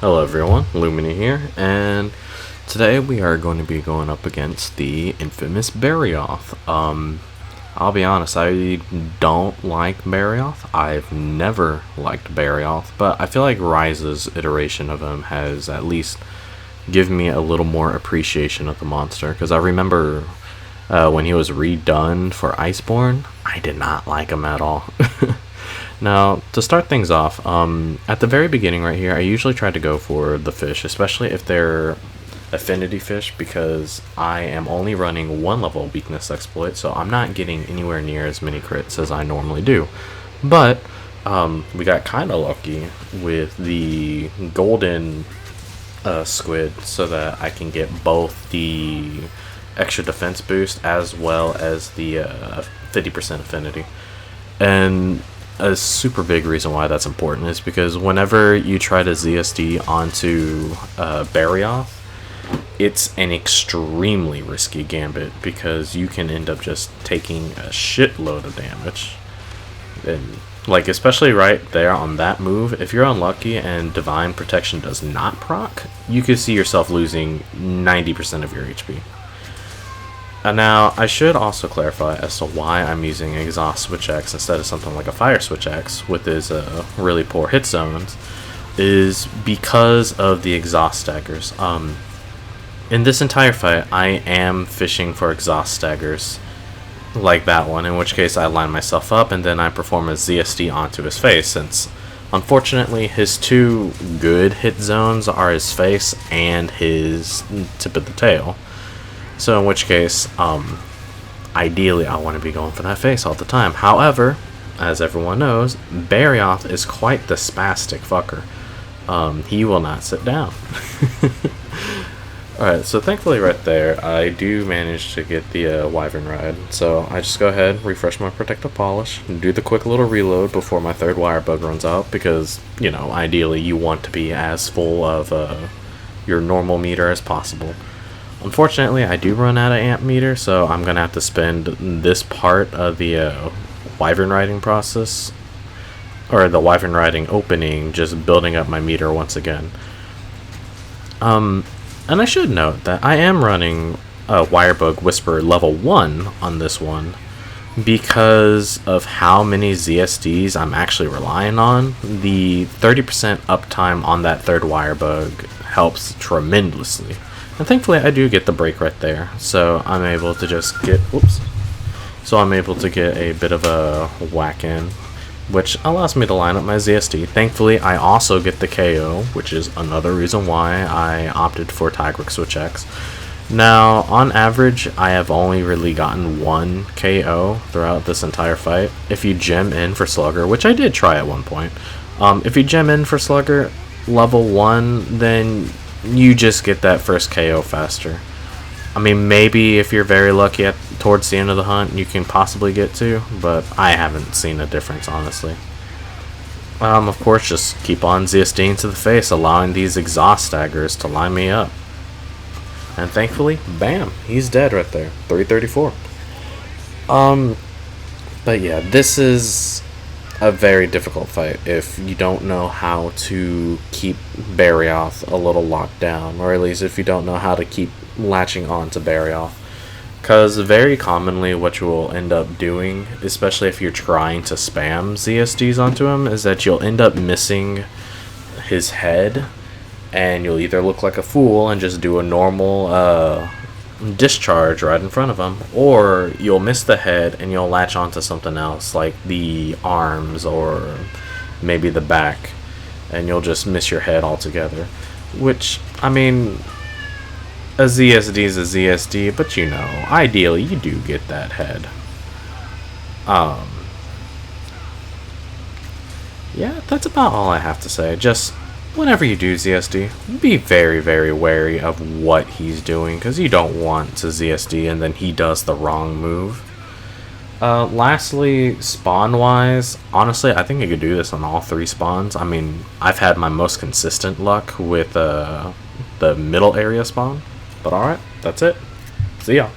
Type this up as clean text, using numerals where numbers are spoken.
Hello everyone, Lumini here, and today we are going to be going up against the infamous Barioth. I'll be honest, I don't like Barioth. I've never liked Barioth, but I feel like Rise's iteration of him has at least given me a little more appreciation of the monster, because I remember when he was redone for Iceborne, I did not like him at all. Now, to start things off, at the very beginning right here, I usually try to go for the fish, especially if they're affinity fish, because I am only running one level weakness exploit, so I'm not getting anywhere near as many crits as I normally do. But we got kind of lucky with the golden squid, so that I can get both the extra defense boost as well as the 50% affinity. And a super big reason why that's important is because whenever you try to ZSD onto Barioth, it's an extremely risky gambit, because you can end up just taking a shitload of damage. And like, especially right there on that move, if you're unlucky and Divine Protection does not proc, you could see yourself losing 90% of your HP. Now, I should also clarify as to why I'm using Exhaust Switch X instead of something like a Fire Switch X with his really poor hit zones, is because of the exhaust staggers. In this entire fight, I am fishing for exhaust staggers like that one, in which case I line myself up and then I perform a ZSD onto his face, since unfortunately his two good hit zones are his face and his tip of the tail. So in which case, ideally I want to be going for that face all the time. However, as everyone knows, Barioth is quite the spastic fucker. He will not sit down. Alright, so thankfully right there, I do manage to get the Wyvern Ride. So I just go ahead, refresh my Protective Polish, and do the quick little reload before my third wire bug runs out, because, you know, ideally you want to be as full of your normal meter as possible. Unfortunately, I do run out of amp meter, so I'm going to have to spend this part of the Wyvern riding process, or the Wyvern riding opening, just building up my meter once again. And I should note that I am running a Wirebug Whisper level 1 on this one, because of how many ZSDs I'm actually relying on. The 30% uptime on that third Wirebug helps tremendously. And thankfully I do get the break right there, so I'm able to just get, so I'm able to get a bit of a whack in, which allows me to line up my ZSD. Thankfully I also get the KO, which is another reason why I opted for Tigric Switch X. Now, on average, I have only really gotten one KO throughout this entire fight. If you gem in for Slugger, which I did try at one point, if you gem in for Slugger level 1, then you just get that first KO faster. I mean, maybe if you're very lucky towards the end of the hunt, you can possibly get to, but I haven't seen a difference, honestly. Of course, just keep on ZSDing to the face, allowing these exhaust staggers to line me up. And thankfully, bam, he's dead right there. 334. But yeah, this is a very difficult fight if you don't know how to keep Barioth a little locked down, or at least if you don't know how to keep latching on to Barioth. Because very commonly what you will end up doing, especially if you're trying to spam ZSDs onto him, is that you'll end up missing his head, and you'll either look like a fool and just do a normal discharge right in front of him, or you'll miss the head and you'll latch onto something else like the arms or maybe the back, and you'll just miss your head altogether. Which, I mean, a ZSD is a ZSD, but you know, ideally you do get that head. Yeah, that's about all I have to say. Just whenever you do ZSD, be very, very wary of what he's doing, because you don't want to ZSD and then he does the wrong move. Lastly, spawn-wise, honestly, I think you could do this on all three spawns. I mean, I've had my most consistent luck with the middle area spawn. But alright, that's it. See ya.